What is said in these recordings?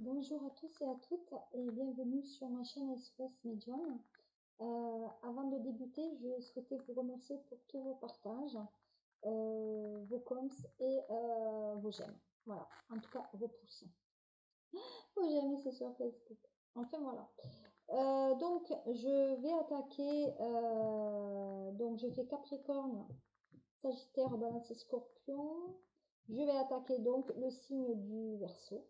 Bonjour à tous et à toutes et bienvenue sur ma chaîne SOS Medium. Avant de débuter, je souhaitais vous remercier pour tous vos partages, vos coms et vos j'aime. Voilà, en tout cas vos pouces. Vos j'aime, c'est sur Facebook. Enfin voilà. Donc je vais attaquer, donc je fais Capricorne, Sagittaire, Balance et Scorpion. Je vais attaquer donc le signe du Verseau.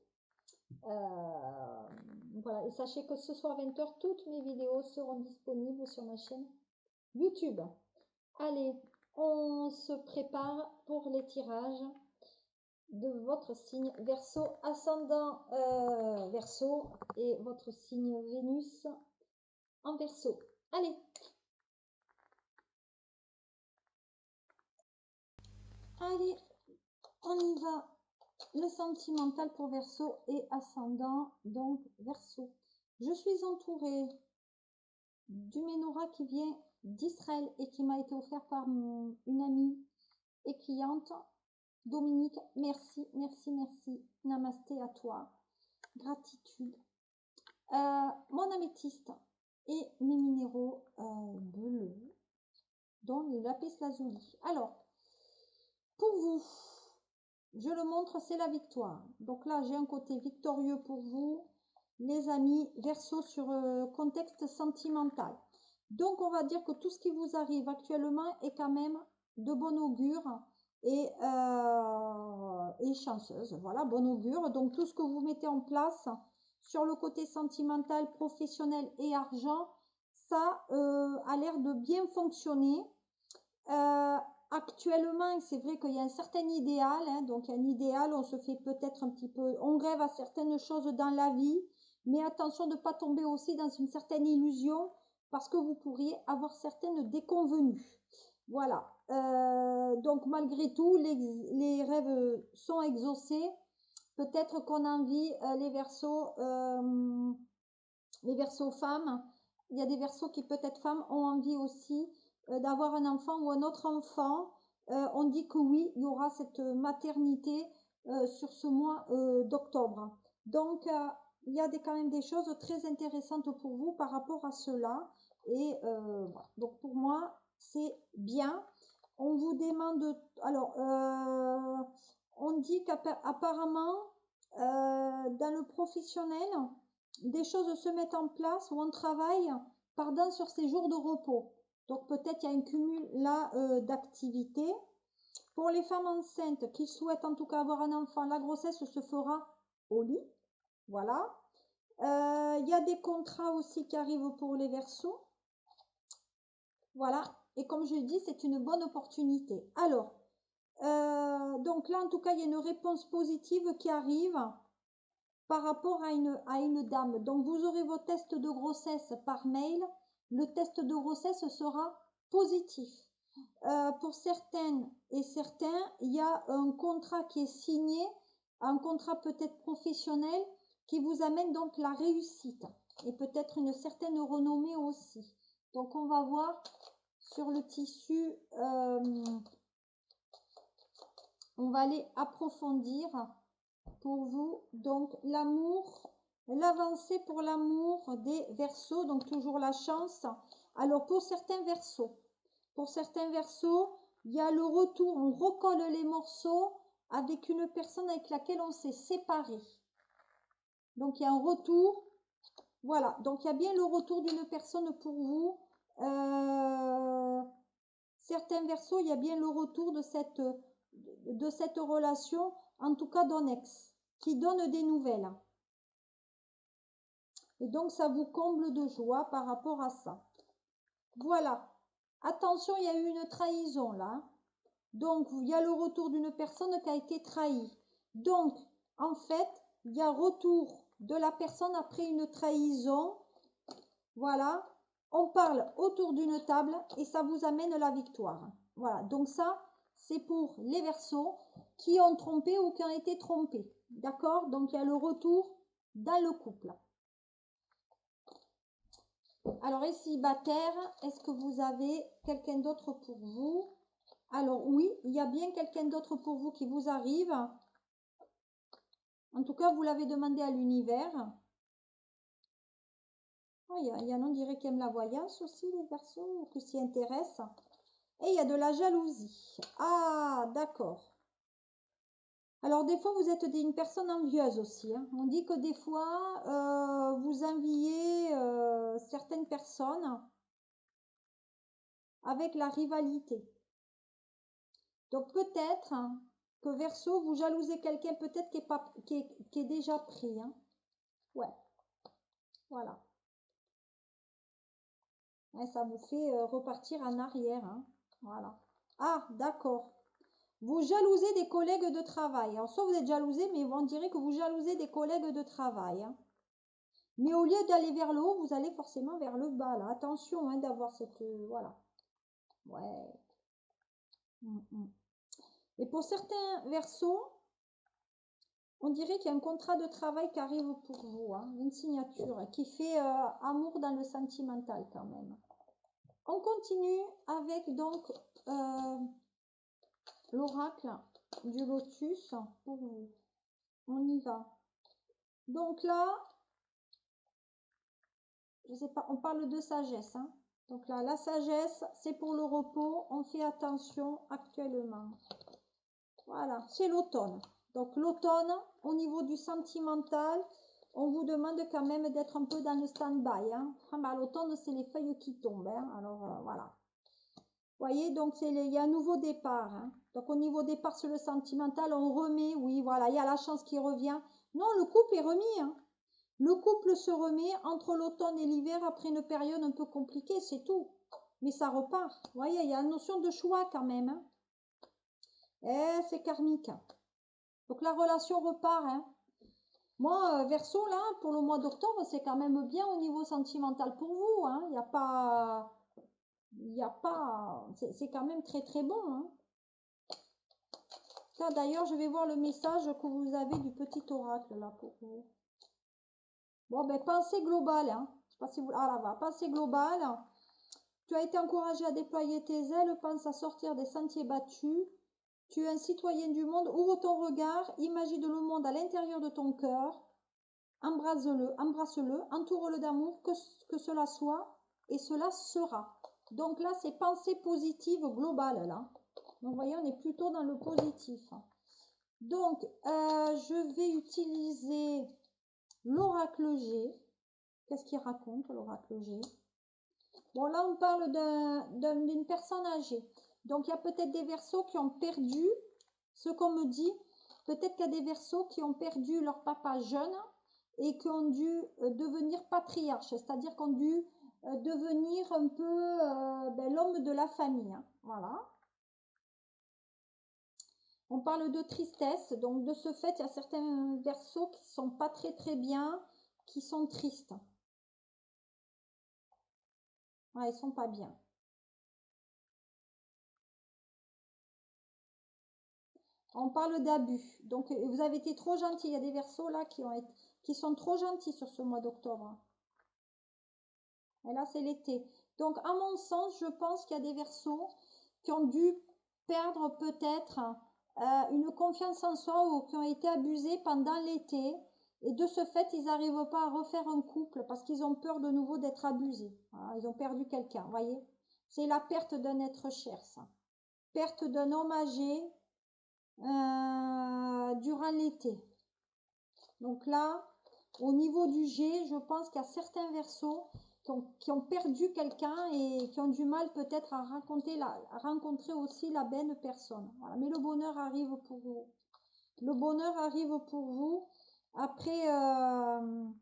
Voilà, et sachez que ce soir 20 h, toutes mes vidéos seront disponibles sur ma chaîne YouTube. Allez, on se prépare pour les tirages de votre signe Verseau, ascendant Verseau et votre signe Vénus en Verseau. Allez, on y va. Le sentimental pour Verseau et ascendant, donc Verseau. Je suis entourée du menorah qui vient d'Israël et qui m'a été offert par une amie et cliente, Dominique. Merci, merci, merci. Namasté à toi. Gratitude. Mon améthyste et mes minéraux bleus, dont le lapis lazuli. Alors, pour vous, je le montre, c'est la victoire. Donc là, j'ai un côté victorieux pour vous, les amis Verseau, sur contexte sentimental. Donc, on va dire que tout ce qui vous arrive actuellement est quand même de bon augure et chanceuse. Voilà, bon augure. Donc, tout ce que vous mettez en place sur le côté sentimental, professionnel et argent, ça a l'air de bien fonctionner. Actuellement, c'est vrai qu'il y a un certain idéal, hein, donc un idéal, on se fait peut-être un petit peu, on rêve à certaines choses dans la vie, mais attention de ne pas tomber aussi dans une certaine illusion, parce que vous pourriez avoir certaines déconvenues. Voilà, donc malgré tout, les rêves sont exaucés. Peut-être qu'on envie les Verseaux femmes, il y a des Verseaux qui peut-être femmes ont envie aussi d'avoir un enfant ou un autre enfant. On dit que oui, il y aura cette maternité sur ce mois d'octobre. Donc, il y a quand même des choses très intéressantes pour vous par rapport à cela. Et voilà. Donc, pour moi, c'est bien. On vous demande... Alors, on dit qu'apparemment, dans le professionnel, des choses se mettent en place où on travaille pendant sur ces jours de repos. Donc peut-être il y a un cumul là d'activités. Pour les femmes enceintes qui souhaitent en tout cas avoir un enfant, la grossesse se fera au lit. Voilà. Il y a des contrats aussi qui arrivent pour les Verseaux. Voilà. Et comme je le dis, c'est une bonne opportunité. Alors, donc là en tout cas, il y a une réponse positive qui arrive par rapport à une dame. Donc vous aurez vos tests de grossesse par mail. Le test de grossesse sera positif. Pour certaines et certains, il y a un contrat qui est signé, un contrat peut-être professionnel qui vous amène donc la réussite et peut-être une certaine renommée aussi. Donc on va voir sur le tissu, on va aller approfondir pour vous. Donc l'amour, l'avancée pour l'amour des Verseaux, donc toujours la chance. Alors pour certains Verseaux, il y a le retour, on recolle les morceaux avec une personne avec laquelle on s'est séparé. Donc il y a un retour, voilà, donc il y a bien le retour d'une personne pour vous. Certains Verseaux, il y a bien le retour de cette relation, en tout cas d'un ex, qui donne des nouvelles. Et donc ça vous comble de joie par rapport à ça. Voilà. Attention, il y a eu une trahison là. Donc, il y a le retour d'une personne qui a été trahie. Donc, en fait, il y a retour de la personne après une trahison. Voilà. On parle autour d'une table et ça vous amène la victoire. Voilà. Donc ça, c'est pour les Verseaux qui ont trompé ou qui ont été trompés. D'accord? Donc, il y a le retour dans le couple. Alors, les célibataires, est-ce que vous avez quelqu'un d'autre pour vous? Alors oui, il y a bien quelqu'un d'autre pour vous qui vous arrive. En tout cas, vous l'avez demandé à l'univers. Oh, il y en a, on dirait qui aiment la voyance aussi, les Verseaux, ou qui s'y intéressent. Et il y a de la jalousie. Ah, d'accord. Alors, des fois, vous êtes une personne envieuse aussi, hein. On dit que des fois, vous enviez certaines personnes avec la rivalité. Donc, peut-être que Verseau, vous jalousez quelqu'un peut-être qui est déjà pris, hein. Ouais, voilà. Ouais, ça vous fait repartir en arrière, hein. Voilà. Ah, d'accord. Vous jalousez des collègues de travail. Alors, soit vous êtes jalousé, mais on dirait que vous jalousez des collègues de travail, hein. Mais au lieu d'aller vers le haut, vous allez forcément vers le bas, là. Attention, hein, d'avoir cette... voilà. Ouais. Et pour certains Verseaux, on dirait qu'il y a un contrat de travail qui arrive pour vous, hein, une signature qui fait amour dans le sentimental quand même. On continue avec donc l'oracle du lotus pour vous. On y va. Donc là, je sais pas, on parle de sagesse, hein. Donc là, la sagesse, c'est pour le repos. On fait attention actuellement. Voilà, c'est l'automne. Donc l'automne, au niveau du sentimental, on vous demande quand même d'être un peu dans le stand-by, hein. Ah, bah, l'automne, c'est les feuilles qui tombent, hein. Alors voilà. Vous voyez, donc il y a un nouveau départ, hein. Donc au niveau départ sur le sentimental, on remet, oui, voilà, il y a la chance qui revient. Non, le couple est remis, hein. Le couple se remet entre l'automne et l'hiver après une période un peu compliquée, c'est tout. Mais ça repart. Vous voyez, il y a la notion de choix quand même, hein. Eh, c'est karmique. Donc la relation repart, hein. Moi, Verseau, là, pour le mois d'octobre, c'est quand même bien au niveau sentimental pour vous, hein. Il n'y a pas... Il n'y a pas... C'est quand même très très bon, hein. Là, d'ailleurs, je vais voir le message que vous avez du petit oracle, là, pour vous. Bon, ben, pensée globale, hein. Je sais pas si vous... Ah, là-bas, pensée globale. Tu as été encouragé à déployer tes ailes, pense à sortir des sentiers battus. Tu es un citoyen du monde, ouvre ton regard, imagine le monde à l'intérieur de ton cœur. Embrasse-le, embrasse-le, entoure-le d'amour, que cela soit, et cela sera. Donc là, c'est pensée positive globale, là. Donc, vous voyez, on est plutôt dans le positif. Donc, je vais utiliser l'oracle G. Qu'est-ce qu'il raconte, l'oracle G? Bon, là, on parle d'une personne âgée. Donc, il y a peut-être des Verseaux qui ont perdu, ce qu'on me dit. Peut-être qu'il y a des Verseaux qui ont perdu leur papa jeune et qui ont dû devenir patriarches, c'est-à-dire qui ont dû devenir un peu l'homme de la famille, hein. Voilà. On parle de tristesse, donc de ce fait, il y a certains Verseaux qui sont pas très très bien, qui sont tristes. Ouais, ils sont pas bien. On parle d'abus. Donc, vous avez été trop gentil. Il y a des Verseaux là qui sont trop gentils sur ce mois d'octobre. Et là, c'est l'été. Donc, à mon sens, je pense qu'il y a des Verseaux qui ont dû perdre peut-être une confiance en soi ou qui ont été abusés pendant l'été. Et de ce fait, ils n'arrivent pas à refaire un couple parce qu'ils ont peur de nouveau d'être abusés. Voilà, ils ont perdu quelqu'un, voyez. C'est la perte d'un être cher, ça. Perte d'un homme âgé durant l'été. Donc là, au niveau du G, je pense qu'il y a certains Verseaux qui ont perdu quelqu'un et qui ont du mal peut-être à rencontrer aussi la bonne personne. Voilà. Mais le bonheur arrive pour vous. Le bonheur arrive pour vous. Après, alors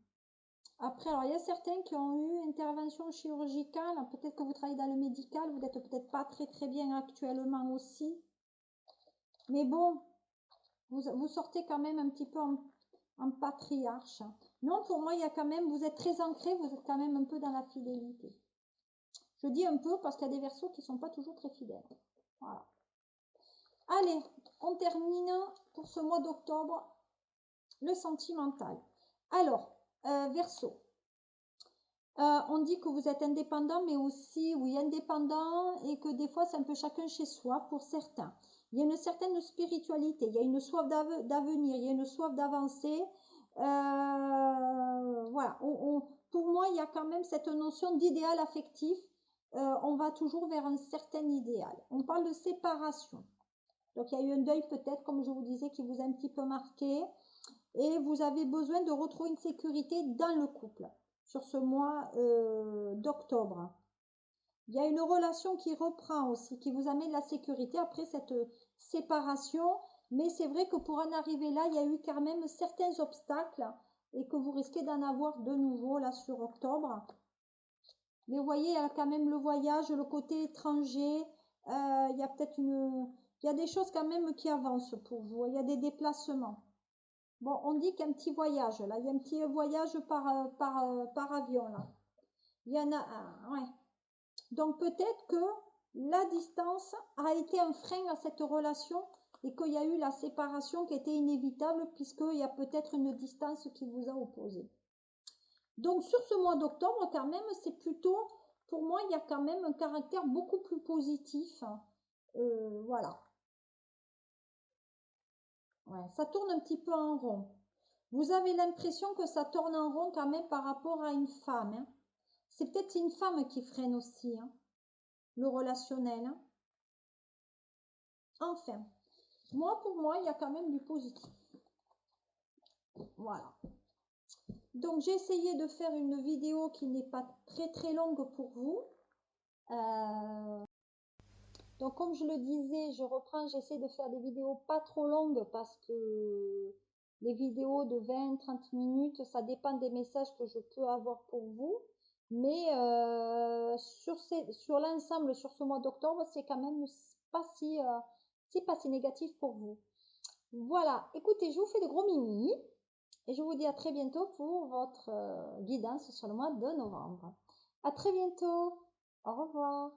il y a certains qui ont eu intervention chirurgicale. Peut-être que vous travaillez dans le médical, vous n'êtes peut-être pas très très bien actuellement aussi. Mais bon, vous sortez quand même un petit peu en patriarche. Non, pour moi, il y a quand même, vous êtes très ancré, vous êtes quand même un peu dans la fidélité. Je dis un peu parce qu'il y a des Verseaux qui ne sont pas toujours très fidèles. Voilà. Allez, on termine pour ce mois d'octobre le sentimental. Alors, Verseau. On dit que vous êtes indépendant, mais aussi, oui, indépendant et que des fois, c'est un peu chacun chez soi pour certains. Il y a une certaine spiritualité, il y a une soif d'avenir, il y a une soif d'avancer. Voilà, pour moi, il y a quand même cette notion d'idéal affectif. On va toujours vers un certain idéal. On parle de séparation. Donc, il y a eu un deuil peut-être, comme je vous disais, qui vous a un petit peu marqué. Et vous avez besoin de retrouver une sécurité dans le couple sur ce mois d'octobre. Il y a une relation qui reprend aussi, qui vous amène la sécurité après cette séparation. Mais c'est vrai que pour en arriver là, il y a eu quand même certains obstacles et que vous risquez d'en avoir de nouveau là sur octobre. Mais vous voyez, il y a quand même le voyage, le côté étranger. Il y a peut-être il y a des choses quand même qui avancent pour vous. Il y a des déplacements. Bon, on dit qu'un petit voyage, là. Il y a un petit voyage par avion, là. Il y en a un, ouais. Donc, peut-être que la distance a été un frein à cette relation et qu'il y a eu la séparation qui était inévitable puisqu'il y a peut-être une distance qui vous a opposé. Donc, sur ce mois d'octobre, quand même, c'est plutôt, pour moi, il y a quand même un caractère beaucoup plus positif. Voilà. Ouais, ça tourne un petit peu en rond. Vous avez l'impression que ça tourne en rond quand même par rapport à une femme. Hein. C'est peut-être une femme qui freine aussi, hein, le relationnel. Hein. Enfin, pour moi, il y a quand même du positif. Voilà. Donc, j'ai essayé de faire une vidéo qui n'est pas très longue pour vous. Donc, comme je le disais, je reprends, j'essaie de faire des vidéos pas trop longues parce que les vidéos de 20-30 minutes, ça dépend des messages que je peux avoir pour vous. Mais sur l'ensemble, sur ce mois d'octobre, c'est quand même pas si négatif pour vous. Voilà, écoutez, je vous fais de gros mimi et je vous dis à très bientôt pour votre guidance sur le mois de novembre. À très bientôt, au revoir.